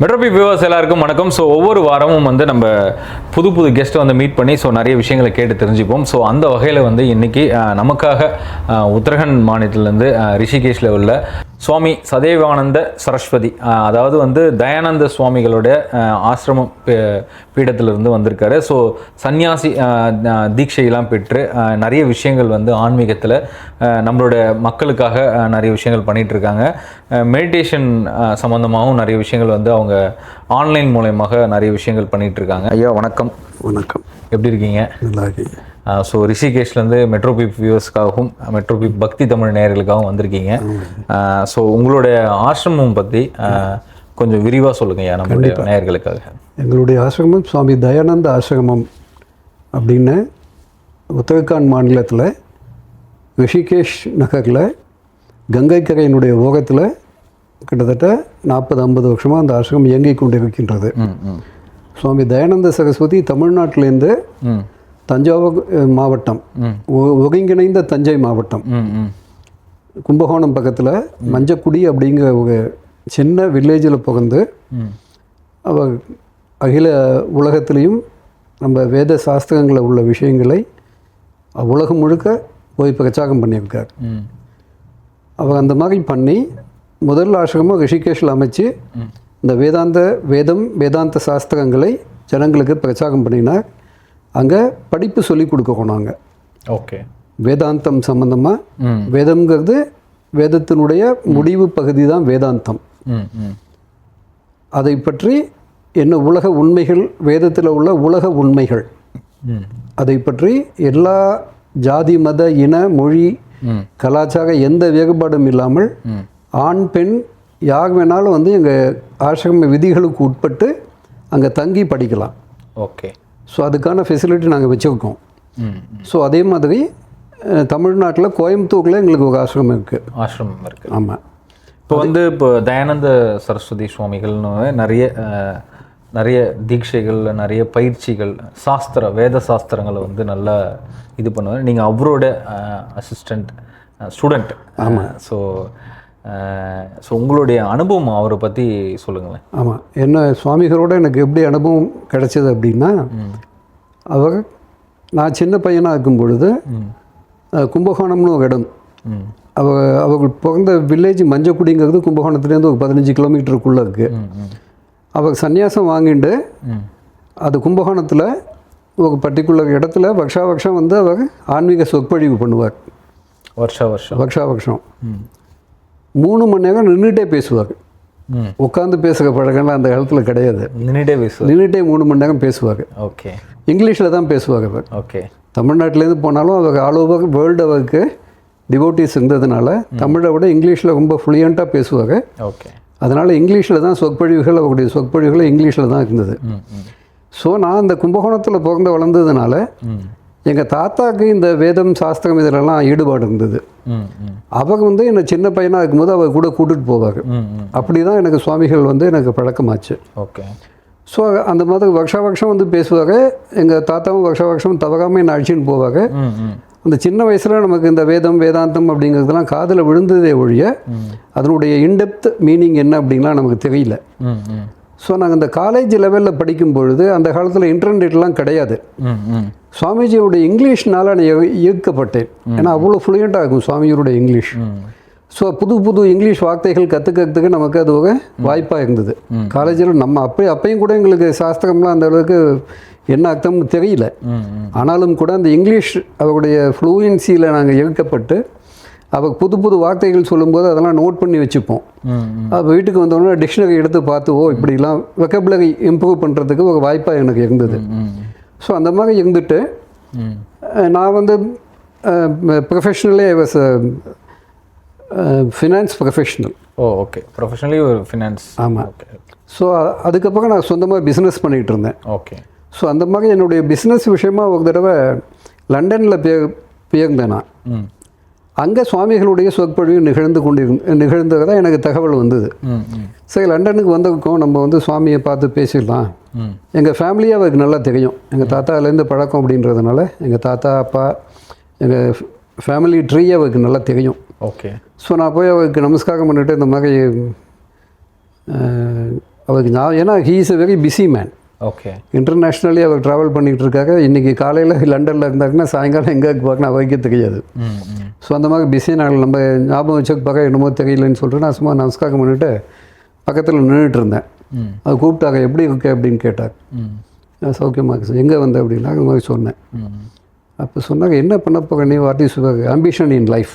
மெட்ரோபி viewers எல்லாருக்கும் வணக்கம். So ஒவ்வொரு வாரமும் வந்து நம்ம புது கெஸ்ட்டை வந்து மீட் பண்ணி நிறைய விஷயங்களை கேட்டு தெரிஞ்சுப்போம். ஸோ அந்த வகையில் வந்து இன்னைக்கு நமக்காக உத்தரகண்ட் மாநிலத்திலேருந்து ரிஷிகேஷில் உள்ள சுவாமி சதேவானந்த சரஸ்வதி, அதாவது வந்து தயானந்த சுவாமிகளுடைய ஆசிரமம் பீடத்திலிருந்து வந்திருக்காரு. ஸோ சன்னியாசி தீட்சையெல்லாம் பெற்று நிறைய விஷயங்கள் வந்து ஆன்மீகத்தில் நம்மளுடைய மக்களுக்காக நிறைய விஷயங்கள் பண்ணிகிட்ருக்காங்க. மெடிடேஷன் சம்மந்தமாகவும் நிறைய விஷயங்கள் வந்து அவங்க ஆன்லைன் மூலயமாக நிறைய விஷயங்கள் பண்ணிகிட்ருக்காங்க. ஐயா வணக்கம். வணக்கம், எப்படி இருக்கீங்க? நல்லா இருக்கீங்க. ஸோ ரிஷிகேஷ்லேருந்து மெட்ரோபிப் வியூவர்ஸ்க்காகவும் மெட்ரோபிப் பக்தி தமிழ் நேயர்களுக்காகவும் வந்திருக்கீங்க. ஸோ உங்களுடைய ஆசிரமம் பற்றி கொஞ்சம் விரிவாக சொல்லுங்கய்யா நம்மளுடைய நேயர்களுக்காக. எங்களுடைய ஆசிரமம் சுவாமி தயானந்த ஆசிரமம் அப்படின்னு உத்தரகாண்ட் மாநிலத்தில் ரிஷிகேஷ் நகரில் கங்கை கரையினுடைய ஓரத்தில் கிட்டத்தட்ட 40-50 வருஷமாக அந்த ஆசிரமம் இயங்கிக் கொண்டிருக்கின்றது. சுவாமி தயானந்த சரஸ்வதி தமிழ்நாட்டிலேருந்து தஞ்சாவூர் மாவட்டம், ஒருங்கிணைந்த தஞ்சை மாவட்டம், கும்பகோணம் பக்கத்தில் மஞ்சக்குடி அப்படிங்கிற ஒரு சின்ன வில்லேஜில் பிறந்து அவர் அகில உலகத்திலையும் நம்ம வேத சாஸ்திரங்களில் உள்ள விஷயங்களை உலகம் முழுக்க போய் பிரச்சாரம் பண்ணியிருக்கார். அவர் அந்த மாதிரி பண்ணி முதல் ஆசிரமம் ரிஷிகேஷில் அமைச்சு இந்த வேதாந்த சாஸ்திரங்களை ஜனங்களுக்கு பிரச்சாரம் பண்ணினார். அங்கே படிப்பு சொல்லி கொடுக்குறோம் நாங்கள். ஓகே. வேதாந்தம் சம்பந்தமாக, வேதம்ங்கிறது வேதத்தினுடைய முடிவு பகுதி தான் வேதாந்தம். அதை பற்றி என்ன உலக உண்மைகள், வேதத்தில் உள்ள உலக உண்மைகள், அதை பற்றி எல்லா ஜாதி மத இன மொழி கலாச்சார எந்த வேறுபாடும் இல்லாமல் ஆண் பெண் யார் வேணாலும் வந்து எங்கள் ஆசிரம விதிகளுக்கு உட்பட்டு அங்கே தங்கி படிக்கலாம். ஓகே. ஸோ அதுக்கான ஃபெசிலிட்டி நாங்கள் வச்சுருக்கோம். ஸோ அதே மாதிரி தமிழ்நாட்டில் கோயம்புத்தூரில் எங்களுக்கு ஒரு ஆசிரமம் இருக்குது. ஆமாம். இப்போ தயானந்த சரஸ்வதி சுவாமிகள்னு நிறைய தீட்சைகள், நிறைய பயிற்சிகள், வேத சாஸ்திரங்களை வந்து நல்லா இது பண்ணுவார். நீங்கள் அவரோட ஸ்டூடெண்ட். ஆமாம். ஸோ உங்களுடைய அனுபவம் அவரை பற்றி சொல்லுங்களேன். ஆமாம், என்ன சுவாமிகளோட எனக்கு எப்படி அனுபவம் கிடைச்சது அப்படின்னா, நான் சின்ன பையனாக இருக்கும் பொழுது கும்பகோணம்னு ஒரு இடம், அவர்கள் பிறந்த வில்லேஜ் மஞ்சக்குடிங்கிறது கும்பகோணத்துலேருந்து ஒரு 15 கிலோமீட்டருக்குள்ளே இருக்குது. அவர் சன்னியாசம் வாங்கிட்டு அது கும்பகோணத்தில் ஒரு பர்டிகுலர் இடத்துல வருஷம் வந்து அவர் ஆன்மீக சொற்பொழிவு பண்ணுவார். வருஷம் 3 மணி நேரம் நின்றுட்டே பேசுவார். உட்காந்து பேசுகிற பழக்கம்லாம் அந்த காலத்தில் கிடையாது. நின்றுட்டே 3 மணி நேரம் பேசுவார். ஓகே. இங்கிலீஷில் தான் பேசுவார் அவர். ஓகே. தமிழ்நாட்டிலேருந்து போனாலும் அவர் ஆல் ஓவர் வேர்ல்டு அவருக்கு டிவோட்டிஸ் இருந்ததுனால தமிழை விட இங்கிலீஷில் ரொம்ப ஃப்ளூயண்ட்டாக பேசுவார். ஓகே. அதனால் இங்கிலீஷில் தான் அவருடைய சொற்பொழிவுகள் இங்கிலீஷில் தான் இருந்தது. ஸோ நான் அந்த கும்பகோணத்தில் பிறந்து வளர்ந்ததுனால எங்கள் தாத்தாவுக்கு இந்த வேதம் சாஸ்திரம் இதிலெல்லாம் ஈடுபாடு இருந்தது. அவர் வந்து என்னை சின்ன பையனாக இருக்கும்போது அவர் கூட கூட்டிகிட்டு போவார். அப்படி தான் எனக்கு சுவாமிகள் வந்து எனக்கு பழக்கமாச்சு. ஓகே. ஸோ அந்த மாதிரி வருஷம் வந்து பேசுவாங்க. எங்கள் தாத்தாவும் வருஷம் தவறாமல் என்னை அழிச்சின்னு போவாங்க. அந்த சின்ன வயசில் நமக்கு இந்த வேதாந்தம் அப்படிங்கிறதுலாம் காதில் விழுந்ததே ஒழிய அதனுடைய இன்டெப்த் மீனிங் என்ன அப்படின்லாம் நமக்கு தெரியல. ஸோ நாங்கள் இந்த காலேஜ் லெவலில் படிக்கும் பொழுது அந்த காலத்தில் இன்டர்நெட்லாம் கிடையாது. சுவாமிஜியோடைய இங்கிலீஷ்னால் நான் ஈர்க்கப்பட்டேன். ஏன்னா அவ்வளோ ஃப்ளூயண்ட்டாக இருக்கும் சுவாமியோடைய இங்கிலீஷ். ஸோ புது இங்கிலீஷ் வார்த்தைகள் கற்றுக்கிறதுக்கு நமக்கு அது ஒரு வாய்ப்பாக இருந்தது. காலேஜில் நம்ம அப்பையும் கூட எங்களுக்கு சாஸ்திரம்லாம் அந்த அளவுக்கு என்ன அர்த்தம்னு தெரியல. ஆனாலும் கூட அந்த இங்கிலீஷ் அவருடைய ஃப்ளூயன்சியில் நாங்கள் ஈர்க்கப்பட்டு அவர் புது வார்த்தைகள் சொல்லும்போது அதெல்லாம் நோட் பண்ணி வச்சுப்போம். அப்போ வீட்டுக்கு வந்தோடனே டிக்ஷனரி எடுத்து பார்த்து இப்படிலாம் வெக்கபுலரி இம்ப்ரூவ் பண்ணுறதுக்கு ஒரு வாய்ப்பாக எனக்கு இருந்தது. ஸோ அந்த மாதிரி இருந்துட்டு நான் வந்து ப்ரொஃபஷ்னலே was finance professional. Okay. Professionally ஒரு ஃபினான்ஸ். ஆமாம். ஸோ அதுக்கப்புறம் நான் சொந்தமாக பிஸ்னஸ் பண்ணிகிட்டு இருந்தேன். ஓகே. ஸோ அந்த மாதிரி என்னுடைய பிஸ்னஸ் விஷயமாக ஒரு தடவை லண்டனில் போயிருந்தேன் நான். அங்கே சுவாமிகளுடைய சொற்பொழிவு நிகழ்ந்ததாக எனக்கு தகவல் வந்தது. சரி, லண்டனுக்கு வந்திருக்கோம், நம்ம வந்து சுவாமியை பார்த்து பேசிடலாம். எங்கள் ஃபேமிலியாக அவருக்கு நல்லா தெரியும். எங்கள் தாத்தாலேருந்து பழக்கம் அப்படின்றதுனால எங்கள் தாத்தா அப்பா எங்கள் ஃபேமிலி ட்ரீ அவருக்கு நல்லா தெரியும். ஓகே. ஸோ நான் போய் அவருக்கு நமஸ்காரம் பண்ணிவிட்டு இந்த மாதிரி அவருக்கு ஏன்னா he is a very busy man. Okay. Internationally அவர் ட்ராவல் பண்ணிகிட்டு இருக்காரு. இன்றைக்கி காலையில் லண்டனில் இருந்தாருன்னா சாயங்காலம் எங்கே பார்க்கணும் அவருக்கே தெரியாது. ஸோ அந்த மாதிரி பிஸி நாங்கள் நம்ம ஞாபகம் வச்சுக்கு பார்க்க என்னமோ தெரியலன்னு சொல்லிட்டு நான் சும்மா நமஸ்காரம் பண்ணிவிட்டு பக்கத்தில் நின்றுட்டு இருந்தேன். அது கூப்பிட்டாங்க, எப்படி இருக்கு அப்படின்னு கேட்டார். சௌக்கியமாக இருக்கு சார். எங்கே வந்தேன் அப்படின்னா அது மாதிரி சொன்னேன். அப்போ சொன்னாங்க, என்ன பண்ண போக நீ, what is ambition in life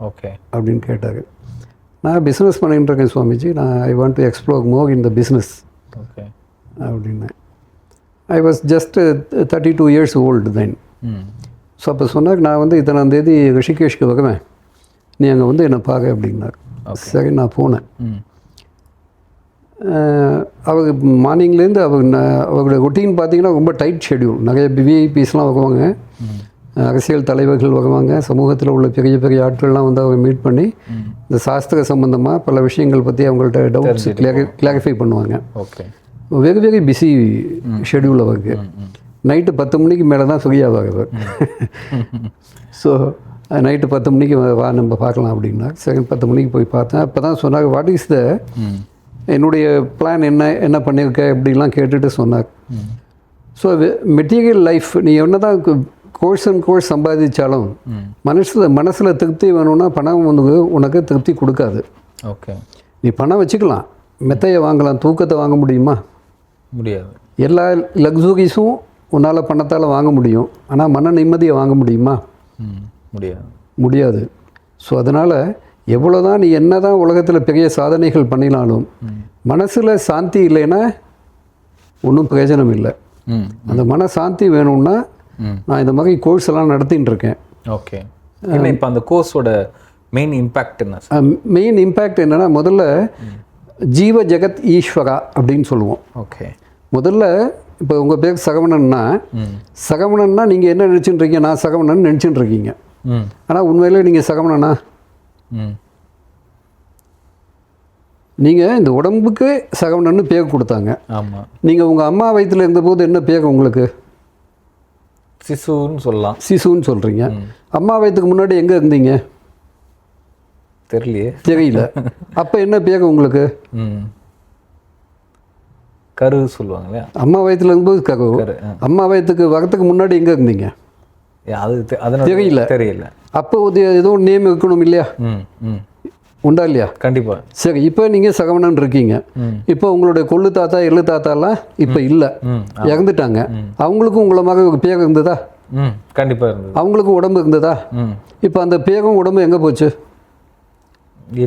okay அப்படின்னு கேட்டார். நான் பிஸ்னஸ் பண்ணிகிட்டு இருக்கேன் சுவாமிஜி, நான் I want to explore more in the business okay அப்படின்னேன். I was just 32 years old then. So அப்போ சொன்னார், நான் வந்து இத்தனாம் தேதி ரிஷிகேஷ்க்கு வருவேன், நீ அங்கே வந்து என்னை பார்க்க அப்படின்னார். சரி, நான் போனேன். அவர் மார்னிங்லேருந்து அவருடைய ரொட்டீன் பார்த்தீங்கன்னா ரொம்ப டைட் ஷெட்யூல். நிறைய விஐபிஸ்லாம் வருவாங்க, அரசியல் தலைவர்கள் வருவாங்க, சமூகத்தில் உள்ள பெரிய பெரிய ஆட்கள்லாம் வந்து அவங்க மீட் பண்ணி இந்த சாஸ்திர சம்பந்தமாக பல விஷயங்கள் பற்றி அவங்கள்ட்ட டவுட்ஸ் கிளாரிஃபை பண்ணுவாங்க. Okay. Very very busy schedule அவருக்கு. நைட்டு 10 மணிக்கு மேலே தான் ஃப்ரீயாவார் அவர். ஸோ நைட்டு 10 மணிக்கு வா நம்ம பார்க்கலாம் அப்படின்னா சரி 10 மணிக்கு போய் பார்த்தேன். அப்போ தான் சொன்னாங்க, வாட் இஸ் த என்னுடைய பிளான், என்ன பண்ணியிருக்க அப்படிலாம் கேட்டுட்டு சொன்னார். ஸோ மெட்டீரியல் லைஃப் நீ என்ன தான் கோர்ஸ் அண்ட் கோர்ஸ் சம்பாதிச்சாலும் மனசில் திருப்தி வேணும்னா பணம் வந்து உனக்கு திருப்தி கொடுக்காது. ஓகே. நீ பணம் வச்சுக்கலாம், மெத்தையை வாங்கலாம், தூக்கத்தை வாங்க முடியுமா? முடியாது. எல்லா லக்ஸுரிஸும் உன்னால் பணத்தால் வாங்க முடியும், ஆனால் மன நிம்மதியை வாங்க முடியுமா? முடியாது. முடியாது. ஸோ அதனால் எவ்வளோ தான் நீ என்ன தான் உலகத்தில் பெரிய சாதனைகள் பண்ணினாலும் மனசில் சாந்தி இல்லைன்னா ஒன்றும் பிரயோஜனம் இல்லை. அந்த மன சாந்தி வேணும்னா நான் இந்த மாதிரி கோர்ஸ் எல்லாம் நடத்தின்னு இருக்கேன். ஓகே. இப்போ அந்த கோர்ஸோட மெயின் இம்பேக்ட் என்ன? மெயின் இம்பேக்ட் என்னென்னா, முதல்ல ஜீவ ஜெகத் ஈஸ்வரா அப்படின்னு சொல்லுவோம். ஓகே. முதல்ல இப்போ உங்கள் பேர் சகமணன்னா நீங்கள் என்ன நினச்சிட்டு இருக்கீங்க? நான் சகமணன் நினச்சிட்டு இருக்கீங்க. ஆனால் உண்மையிலே நீங்கள் சகமணனா? நீங்கள் இந்த உடம்புக்கு சகமணன்னு பேர் கொடுத்தாங்க. ஆமாம். நீங்கள் உங்கள் அம்மா வயிற்றில் இருந்தபோது என்ன பேர் உங்களுக்கு? சிசுன்னு சொல்லலாம். சிசுன்னு சொல்கிறீங்க. அம்மா வயிற்றுக்கு முன்னாடி எங்கே இருந்தீங்க? தெரியல. அப்போ என்ன பேர் உங்களுக்கு? கரு சொல்லுவாங்க. அம்மா வயிற்றுல இருக்கும்போது கரு. அம்மா வயிற்றுக்கு வரத்துக்கு முன்னாடி எங்கே இருந்தீங்க? தெரியல. அப்போ ஏதோ நேம் இருக்கணும் இல்லையா? உண்டா இல்லையா? கண்டிப்பாக. சரி, இப்போ நீங்கள் சகமணன் இருக்கீங்க. இப்போ உங்களுடைய கொள்ளு தாத்தா எள்ளு தாத்தாலாம் இப்போ இல்லை, இறந்துட்டாங்க. அவங்களுக்கும் உங்களை மாதிரி ஒரு பேர் இருந்ததா? கண்டிப்பாக இருந்தது. அவங்களுக்கும் உடம்பு இருந்ததா? இப்போ அந்த பேரும் உடம்பு எங்கே போச்சு?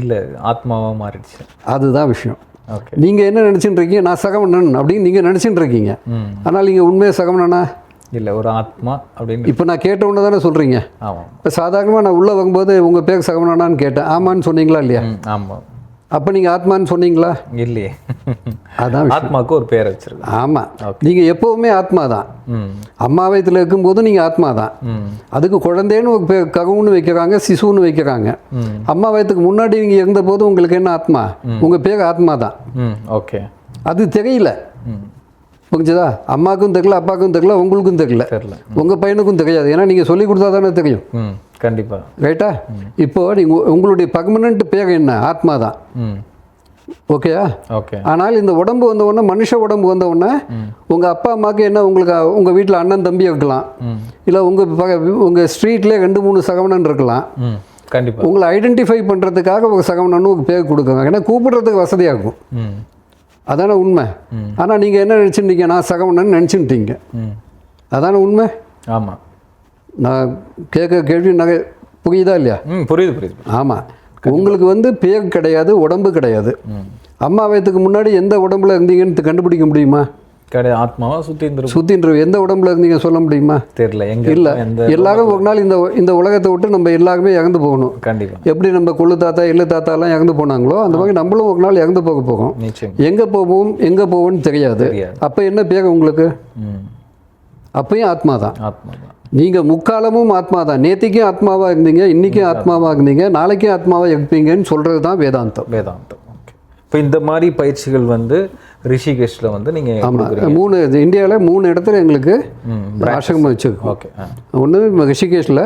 இல்லை, ஆத்மாவாக மாறிடுச்சு. அதுதான் விஷயம். நீங்கள் என்ன நினச்சிட்டு இருக்கீங்க? நான் சகமணன் அப்படின்னு நீங்கள் நினச்சிட்டு இருக்கீங்க. ஆனால் நீங்கள் உண்மையாக சகமணனா? இல்லை, ஒரு ஆத்மா அப்படின்னு. இப்போ நான் கேட்ட ஒன்று தானே சொல்கிறீங்க. ஆமாம். இப்போ சாதாரணமாக நான் உள்ளே வரும்போது உங்கள் பேர் சகமணனான்னு கேட்டேன். ஆமான்னு சொன்னீங்களா இல்லையா? ஆமாம். அப்போ நீங்கள் ஆத்மான்னு சொன்னீங்களா? இல்லையே. அதான் ஆத்மாவுக்கு ஒரு பேர் வச்சிருக்கு. ஆமாம். நீங்கள் எப்போவுமே ஆத்மா தான். அம்மா வயிற்றில் இருக்கும்போது நீங்கள் ஆத்மா தான். அதுக்கு குழந்தைன்னு ஒரு பேர் கருவுன்னு வைக்கிறாங்க, சிசுன்னு வைக்கிறாங்க. அம்மா வயிற்றுக்கு முன்னாடி நீங்கள் இருந்தபோது உங்களுக்கு என்ன ஆத்மா? உங்கள் பேர் ஆத்மா தான். ஓகே. அது தெரியல. புரிஞ்சுதா? அம்மாவுக்கும் தெரியல, அப்பாவுக்கும் தெரியல, உங்களுக்கும் தெரியல, உங்கள் பையனுக்கும் தெரியாது. ஏன்னா நீங்கள் சொல்லி கொடுத்தா தானே தெரியும். கண்டிப்பாக. ரைட்டா? இப்போ நீங்கள் உங்களுடைய பர்மனண்ட் பேர் என்ன? ஆத்மா தான். ஓகேயா? ஓகே. ஆனால் இந்த உடம்பு வந்த உடனே, மனுஷ உடம்பு வந்த உடனே உங்கள் அப்பா அம்மாவுக்கு என்ன, உங்களுக்கு உங்கள் வீட்டில் அண்ணன் தம்பி இருக்கலாம், இல்லை உங்கள் ஸ்ட்ரீட்லேயே 2-3 சகமணன் இருக்கலாம். கண்டிப்பாக. உங்களை ஐடென்டிஃபை பண்ணுறதுக்காக ஒரு சகமணன்னு ஒரு பேர் கொடுக்குறாங்க. ஏன்னா கூப்பிடுறதுக்கு வசதியாக இருக்கும். அதானே உண்மை. ஆனால் நீங்கள் என்ன நினச்சிட்டீங்க? நான் சகமணன்னு நினச்சிட்டீங்க. அதானே உண்மை. ஆமாம். நான் கேட்க கேள்வி நகை புரியுதா இல்லையா? புரியுது. ஆமாம். உங்களுக்கு வந்து பேர் கிடையாது, உடம்பு கிடையாது. அம்மா வயதுக்கு முன்னாடி எந்த உடம்புல இருந்தீங்கன்னு கண்டுபிடிக்க முடியுமா? கிடையாது. ஆத்மாவா சுத்தின்ற எந்த உடம்புல இருந்தீங்க சொல்ல முடியுமா? தெரியல. இல்லை, எல்லாரும் ஒரு நாள் இந்த உலகத்தை விட்டு நம்ம எல்லாருமே இறந்து போகணும். கண்டிப்பாக. எப்படி நம்ம கொள்ளு தாத்தா எள்ளு தாத்தாலாம் இறந்து போனாங்களோ அந்த மாதிரி நம்மளும் ஒரு நாள் இறந்து போகும். எங்கே போவோம்னு தெரியாது. அப்போ என்ன பேர் உங்களுக்கு? அப்பயும் ஆத்மா தான். நீங்கள் முக்காலமும் ஆத்மா தான். நேற்றுக்கும் ஆத்மாவாக இருந்தீங்க, இன்றைக்கும் ஆத்மாவாக இருந்தீங்க, நாளைக்கும் ஆத்மாவாக இருப்பீங்கன்னு சொல்கிறது தான் வேதாந்தம். ஓகே. இப்போ இந்த மாதிரி பயிற்சிகள் வந்து ரிஷிகேஷ்ல வந்து நீங்கள் ஆமாம் 3 இந்தியாவில் 3 இடத்துல எங்களுக்கு ஆசிரமம் வச்சுருக்கோம். ஓகே. ஒன்று ரிஷிகேஷில்,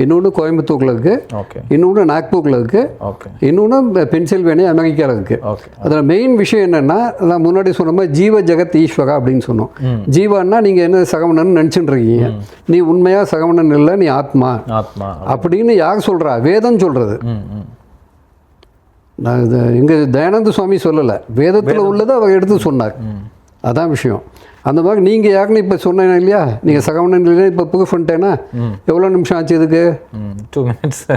இன்னொன்று கோயம்புத்தூரில் இருக்குது, ஓகே. இன்னொன்று நாக்பூரில் இருக்குது, ஓகே. இன்னொன்று பென்சில்வேனியா அமெரிக்காவில் இருக்குது. ஓகே. அதில் மெயின் விஷயம் என்னென்னா, நான் முன்னாடி சொன்ன மாதிரி ஜீவ ஜெகத் ஈஸ்வரா அப்படின்னு சொன்னோம். ஜீவான்னா நீங்கள் என்ன சகவணன் நினச்சிட்டு இருக்கீங்க. நீ உண்மையாக சகவணன் இல்லை, நீ ஆத்மா அப்படின்னு யார் சொல்கிறா? வேதம் சொல்கிறது. நான் இது இங்கே தயானந்த சுவாமி சொல்லலை, வேதத்தில் உள்ளதை அவர் எடுத்து சொன்னார். அதான் விஷயம். அந்த மாதிரி நீங்கள் யாருன்னு இப்போ சொன்னேன் இல்லையா, நீங்கள் சகவணன் இல்லையா, இப்போ ப்ரூஃப் பண்ணிட்டேன்னா எவ்வளோ நிமிஷம் ஆச்சு? இதுக்கு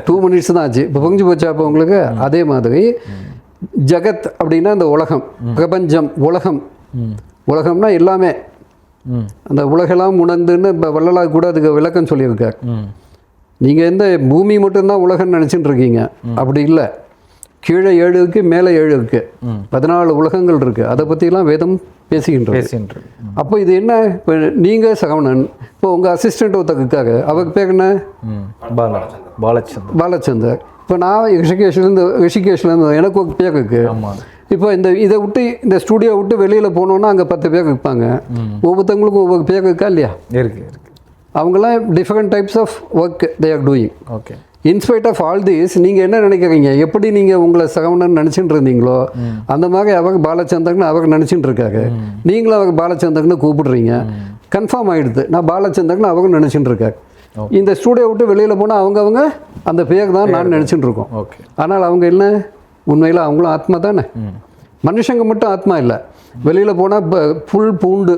2 minutes தான் ஆச்சு. இப்போ புரிஞ்சு போச்சா இப்போ உங்களுக்கு? அதே மாதிரி ஜகத் அப்படின்னா அந்த உலகம், பிரபஞ்சம், உலகம். உலகம்னா எல்லாமே. அந்த உலகெல்லாம் உணர்ந்துன்னு இப்போ வள்ளலார் கூட அதுக்கு விளக்கம் சொல்லியிருக்கார். நீங்கள் எந்த பூமி மட்டும்தான் உலகம்னு நினச்சிட்டு இருக்கீங்க, அப்படி இல்லை. கீழே 7 இருக்குது, மேலே 7 இருக்குது, 14 உலகங்கள் இருக்குது. அதை பற்றிலாம் வேதம் பேசுகின்றது. அப்போ இது என்ன? இப்போ நீங்கள் சகவணன், இப்போ உங்கள் அசிஸ்டண்ட் ஒருத்தருக்காக, அவருக்கு பேர் என்ன? பாலச்சந்தர். இப்போ நான் ரிஷிகேஷ்லேருந்து எனக்கு ஒரு பேர் இருக்குது. இப்போ இதை விட்டு, இந்த ஸ்டூடியோ விட்டு வெளியில் போனோன்னா அங்கே 10 பேர் இருப்பாங்க. ஒவ்வொருத்தவங்களுக்கும் ஒவ்வொரு பேர் இருக்கா இல்லையா? இருக்கு. அவங்களாம் different types of work they are doing. Okay. In spite of all this நீங்கள் என்ன நினைக்கிறீங்க? எப்படி நீங்கள் உங்களை சகவணன் நினச்சிட்டு இருந்தீங்களோ அந்த மாதிரி அவர் பாலச்சந்தர்னு அவர் நினச்சிட்டு இருக்காரு. நீங்களும் அவர் பாலச்சந்தர்னு கூப்பிடுறீங்க. கன்ஃபார்ம் ஆகிடுது, நான் பாலச்சந்தர்னு அவங்க நினச்சிட்டு இருக்காரு. இந்த ஸ்டூடியோ விட்டு வெளியில் போனால் அவங்கவுங்க அந்த பேர் தான் நான் நினச்சிட்டு இருக்கோம். ஓகே. ஆனால் அவங்க என்ன? உண்மையில் அவங்களும் ஆத்மா தானே. மனுஷங்க மட்டும் ஆத்மா இல்லை. வெளியில் போனால் புல் பூண்டு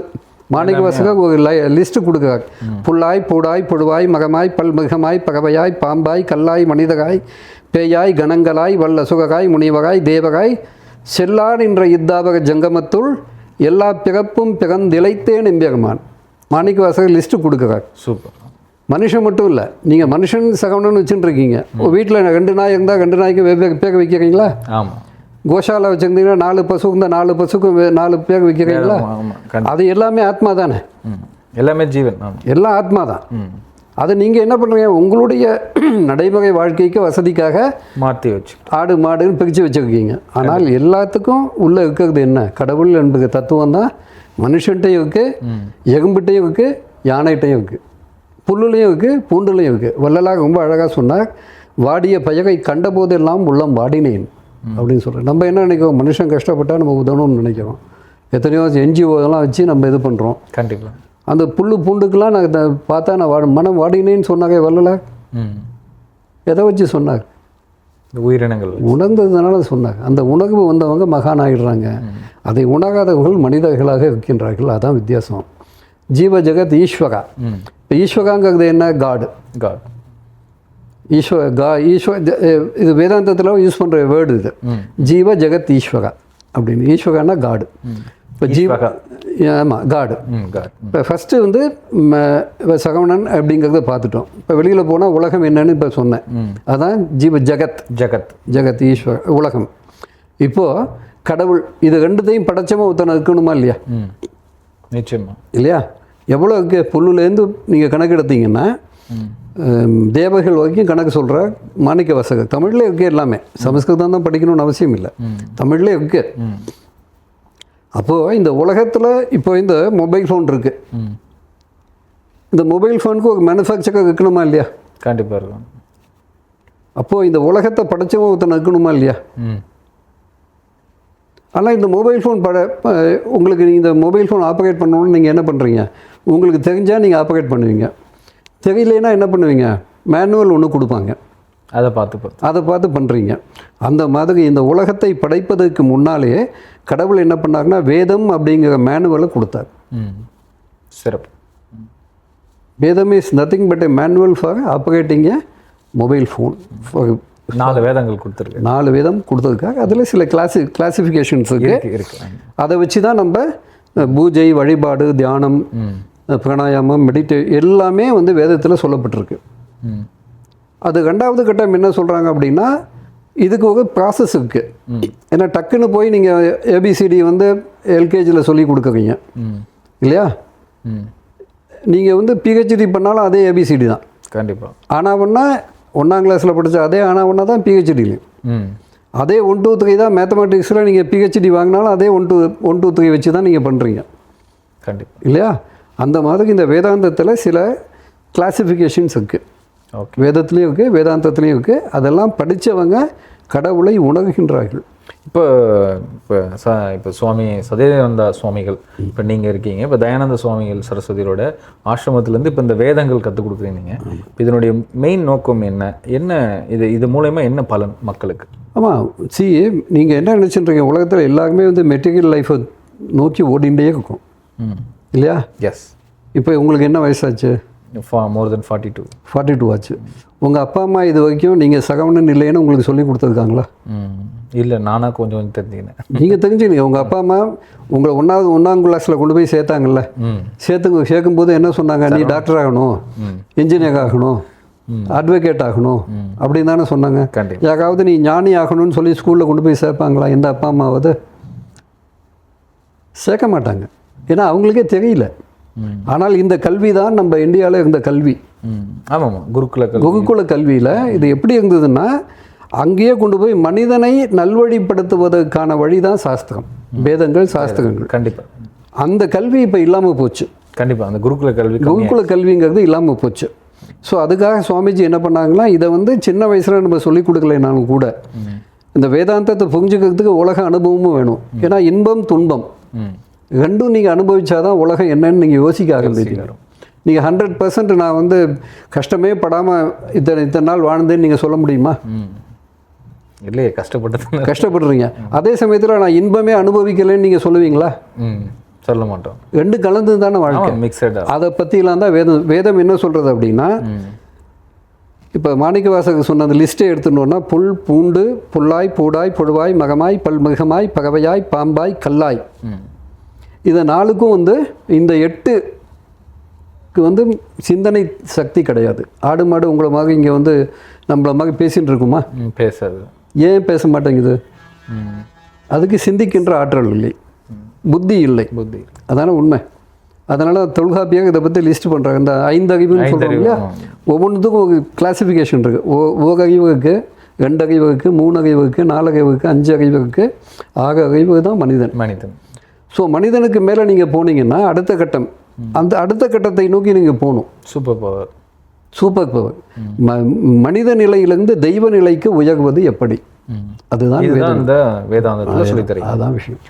மாணிக்க வாசகர் ஒரு லிஸ்ட்டு கொடுக்குறார். புல்லாய் பூடாய் புழுவாய் மகமாய் பல்மிகமாய் பகவையாய் பாம்பாய் கல்லாய் மனிதகாய் பேயாய் கணங்களாய் வல்ல சுககாய் முனிவகாய் தேவகாய் செல்லான் என்ற இத்தாபக ஜங்கமத்துள் எல்லா பிறப்பும் பிறந்திழைத்தேன் எம்பெருமான். மாணிக்க வாசகர் லிஸ்ட்டு கொடுக்குறார். சூப்பர். மனுஷன் மட்டும் இல்லை, நீங்கள் மனுஷன் சகவணன்னு வச்சுட்டு இருக்கீங்க. வீட்டில் 2 நாய் இருந்தால் 2 நாய்க்கு வெவ்வேறு பேர் வைக்கிறீங்களா? ஆமாம். கோஷாலை வச்சுருந்தீங்கன்னா 4 பசு இருந்தால் 4 பசுக்கும் 4 பேர் வைக்கிறீங்களா? அது எல்லாமே ஆத்மா தானே. எல்லாமே ஜீவன், எல்லாம் ஆத்மா தான். அதை நீங்கள் என்ன பண்ணுறீங்க? உங்களுடைய நடைமுறை வாழ்க்கைக்கு வசதிக்காக மாற்றி வச்சு ஆடு மாடுன்னு பிரித்து வச்சுருக்கீங்க. ஆனால் எல்லாத்துக்கும் உள்ளே இருக்கிறது என்ன? கடவுள் என்பது தத்துவம் தான். மனுஷன்ட்டையும் இருக்குது, எறும்புட்டையும் இருக்குது, யானைகிட்டையும் இருக்குது, புல்லுலையும் இருக்குது, பூண்டுலையும் இருக்குது. வள்ளலாக ரொம்ப அழகாக சொன்னார், வாடிய பயிரை கண்ட போதெல்லாம் உள்ளம் வாடினேன் அப்படின்னு சொல்கிறேன். நம்ம என்ன நினைக்கிறோம்? மனுஷன் கஷ்டப்பட்டால் நம்ம உதவணும்னு நினைக்கிறோம். எத்தனையோ NGOலாம் வச்சு நம்ம இது பண்ணுறோம். கண்டிப்பாக. அந்த புல்லு பூண்டுக்கெலாம் நான் பார்த்தா நான் மனம் வாடினேன்னு சொன்னாங்க வள்ளலார். எதை வச்சு சொன்னார்? உயிரினங்கள் உணர்ந்ததுனால சொன்னாங்க. அந்த உணர்வு வந்தவங்க மகான் ஆகிடுறாங்க. அதை உணராதவர்கள் மனிதர்களாக இருக்கின்றார்கள். அதான் வித்தியாசம். ஜீவ ஜெகத் ஈஸ்வரா. இப்போ ஈஸ்வராங்கிறது என்ன? காடு. இது வேதாந்தத்தில் யூஸ் பண்ணுற வேர்டு இது. ஜீவ ஜெகத் ஈஸ்வரா அப்படின்னு. ஈஸ்வரானா காடு. இப்போ ஆமாம், காடு. இப்போ ஃபஸ்ட்டு வந்து சகவணன் அப்படிங்கிறத பார்த்துட்டோம். இப்போ வெளியில் போனால் உலகம் என்னன்னு இப்போ சொன்னேன். அதான் ஜீவ ஜெகத் ஈஸ்வர உலகம். இப்போது கடவுள், இது 2த்தையும் படைச்சமாக ஒருத்தனை இருக்கணுமா இல்லையா? நிச்சயமா இல்லையா? எவ்வளோ இருக்கு? புல்லுலேருந்து நீங்கள் கணக்கு எடுத்தீங்கன்னா தேவர்கள் வரைக்கும் கணக்கு சொல்கிற மாணிக்க வாசகர். தமிழ்லேயே இருக்கு எல்லாமே. சமஸ்கிருதம் தான் படிக்கணும்னு அவசியம் இல்லை, தமிழ்லேயே இருக்கு. அப்போது இந்த உலகத்தில் இப்போ இந்த மொபைல் ஃபோன் இருக்குது. இந்த மொபைல் ஃபோனுக்கு ஒரு மேனுஃபேக்சரர் இருக்கணுமா இல்லையா? கண்டிப்பாக இருக்கும். அப்போது இந்த உலகத்தை படைச்சவன் ஒருத்தன் இருக்கணுமா இல்லையா? ஆனால் இந்த மொபைல் ஃபோன் உங்களுக்கு இந்த மொபைல் ஃபோன் ஆப்ரேட் பண்ணணும்னு நீங்கள் என்ன பண்ணுறீங்க? உங்களுக்கு தெரிஞ்சால் நீங்கள் ஆப்ரேட் பண்ணுவீங்க, தெரியலைன்னா என்ன பண்ணுவீங்க? மேனுவல் ஒன்று கொடுப்பாங்க, அதை பார்த்து பண்ணுறீங்க. அந்த மாதிரி இந்த உலகத்தை படைப்பதற்கு முன்னாலேயே கடவுள் என்ன பண்ணாருன்னா வேதம் அப்படிங்கிற மேனுவலை கொடுத்தார். சிறப்பு. வேதம் is nothing but a manual for operating a mobile phone. 4 வேதங்கள் கொடுத்துருக்கு. 4 வேதம் கொடுத்துருக்காங்க. அதில் சில கிளாசிஃபிகேஷன்ஸ் இருக்கு. அதை வச்சு தான் நம்ம பூஜை, வழிபாடு, தியானம், பிராணாயாமம், எல்லாமே வந்து வேதத்தில் சொல்லப்பட்டிருக்கு. அது 2வது கட்டம் என்ன சொல்கிறாங்க அப்படின்னா, இதுக்கு ஒரு ப்ராசஸ் இருக்குது. ஏன்னா டக்குன்னு போய் நீங்கள் ABCD வந்து LKGயில் சொல்லி கொடுக்குறீங்க இல்லையா? நீங்கள் வந்து PhD பண்ணாலும் அதே ABCD தான் கண்டிப்பாக. ஆனால் ஒன்றா 1ஆம் கிளாஸில் படித்த அதே ஆனால் ஒன்றா தான் PhDலையும். அதே 1 2 3 தான் மேத்தமெட்டிக்ஸில் நீங்கள் பிஹெச்டி வாங்கினாலும் அதே 1 2 3 வச்சு தான் நீங்கள் பண்ணுறீங்க கண்டிப்பாக இல்லையா? அந்த மாதிரி இந்த வேதாந்தத்தில் சில கிளாசிஃபிகேஷன்ஸ் இருக்குது. ஓகே. வேதத்துலேயும் இருக்குது, வேதாந்தத்துலேயும் இருக்குது. அதெல்லாம் படித்தவங்க கடவுளை உணர்கின்றார்கள். இப்போ இப்போ இப்போ சுவாமி சதேனந்த சுவாமிகள், இப்போ நீங்கள் இருக்கீங்க, இப்போ தயானந்த சுவாமிகள் சரஸ்வதியோட ஆசிரமத்திலேருந்து இப்போ இந்த வேதங்கள் கற்றுக் கொடுக்குறீங்க. இப்போ இதனுடைய மெயின் நோக்கம் என்ன இது மூலயமா என்ன பலன் மக்களுக்கு? ஆமாம், நீங்கள் என்ன நினச்சிட்றீங்க, உலகத்தில் எல்லாருமே வந்து மெட்டீரியல் லைஃப்பை நோக்கி ஓடிண்டே இருக்கும் இல்லையா? எஸ். இப்போ உங்களுக்கு என்ன வயசாச்சு? மோர் தென் 42 ஆச்சு. உங்கள் அப்பா அம்மா இது வரைக்கும் நீங்கள் சகவணன் இல்லைன்னு உங்களுக்கு சொல்லி கொடுத்துருக்காங்களா? இல்லை, நானாக கொஞ்சம் தெரிஞ்சுக்கினேன். நீங்கள் தெரிஞ்சுக்கணும். உங்கள் அப்பா அம்மா உங்களை ஒன்றாம் கிளாஸில் கொண்டு போய் சேர்த்தாங்கல்ல, சேர்க்கும்போது என்ன சொன்னாங்க? நீ டாக்டர் ஆகணும், இன்ஜினியர் ஆகணும், அட்வொகேட் ஆகணும் அப்படின்னு தானே சொன்னாங்க. யாராவது நீ ஞானி ஆகணும்னு சொல்லி ஸ்கூலில் கொண்டு போய் சேர்ப்பாங்களா? எந்த அப்பா அம்மாவது சேர்க்க மாட்டாங்க. ஏன்னா அவங்களுக்கே தெரியல. ஆனால் இந்த கல்வி தான் நம்ம இந்தியாவில் இருந்த கல்வி. ஆமாம், குருகுல கல்வியில் இது எப்படி இருந்ததுன்னா, அங்கேயே கொண்டு போய் மனிதனை நல்வழிப்படுத்துவதற்கான வழி தான் சாஸ்திரம், வேதங்கள், சாஸ்திரங்கள். கண்டிப்பாக அந்த கல்வி இப்போ இல்லாமல் போச்சு. கண்டிப்பாக அந்த குருகுல கல்விங்கிறது இல்லாமல் போச்சு. ஸோ அதுக்காக சுவாமிஜி என்ன பண்ணாங்கன்னா, இதை வந்து சின்ன வயசில் நம்ம சொல்லிக் கொடுக்கலைனாலும் கூட இந்த வேதாந்தத்தை புரிஞ்சுக்கிறதுக்கு உலக அனுபவமும் வேணும். ஏன்னா இன்பம் துன்பம் ரெண்டும் நீங்கள் அனுபவிச்சாதான் உலகம் என்னன்னு நீங்கள் யோசிக்க ஆரம்பிக்கிறீங்க. நீங்கள் 100% நான் வந்து கஷ்டமே படாமல் இத்தனை நாள் வாழ்ந்தேன்னு நீங்கள் சொல்ல முடியுமா? இல்லையே, கஷ்டப்படுறீங்க. அதே சமயத்தில் நான் இன்பமே அனுபவிக்கலைன்னு நீங்கள் சொல்லுவீங்களா? சொல்ல மாட்டோம். ரெண்டு கலந்து தானே வாழ்க்கை. மிக்சட். அதை பற்றிலாம் தான் வேதம் என்ன சொல்கிறது அப்படின்னா, இப்போ மாணிக்கவாசகர் சொன்ன அந்த லிஸ்ட்டை எடுத்துட்டோன்னா, புல் பூண்டு புல்லாய் பூடாய் புழுவாய் மகமாய் பல்மிகமாய் பகவையாய் பாம்பாய் கல்லாய், இதை 4க்கும் வந்து இந்த 8க்கு வந்து சிந்தனை சக்தி கிடையாது. ஆடு மாடு உங்களை மாதிரி இங்கே வந்து நம்மள மாதிரி பேசிகிட்டு இருக்குமா? பேசாது. ஏன் பேச மாட்டேங்குது? அதுக்கு சிந்திக்கின்ற ஆற்றல் இல்லை, புத்தி இல்லை. அதான உண்மை. அதனால் தொல்காப்பியாக இதை பற்றி லிஸ்ட் பண்ணுறாங்க. இந்த 5 அறிவுன்னு சொல்கிறோம் இல்லையா, ஒவ்வொன்றுத்துக்கும் ஒரு கிளாசிஃபிகேஷன் இருக்குது. ஓரறிவு இருக்குது, 2 அறிவு இருக்குது, 3 அறிவு இருக்குது, 4 அறிவு இருக்குது, 5 அறிவு இருக்குது, 6 அறிவு தான் மனிதன். ஸோ மனிதனுக்கு மேலே நீங்கள் போனீங்கன்னா அடுத்த கட்டம், அந்த அடுத்த கட்டத்தை நோக்கி நீங்கள் போகணும். Super power. மனித நிலையிலிருந்து தெய்வ நிலைக்கு உயர்வது எப்படி? அதுதான் வேதாந்தத்தில் சொல்லித் தரேன். அதான் விஷயம்.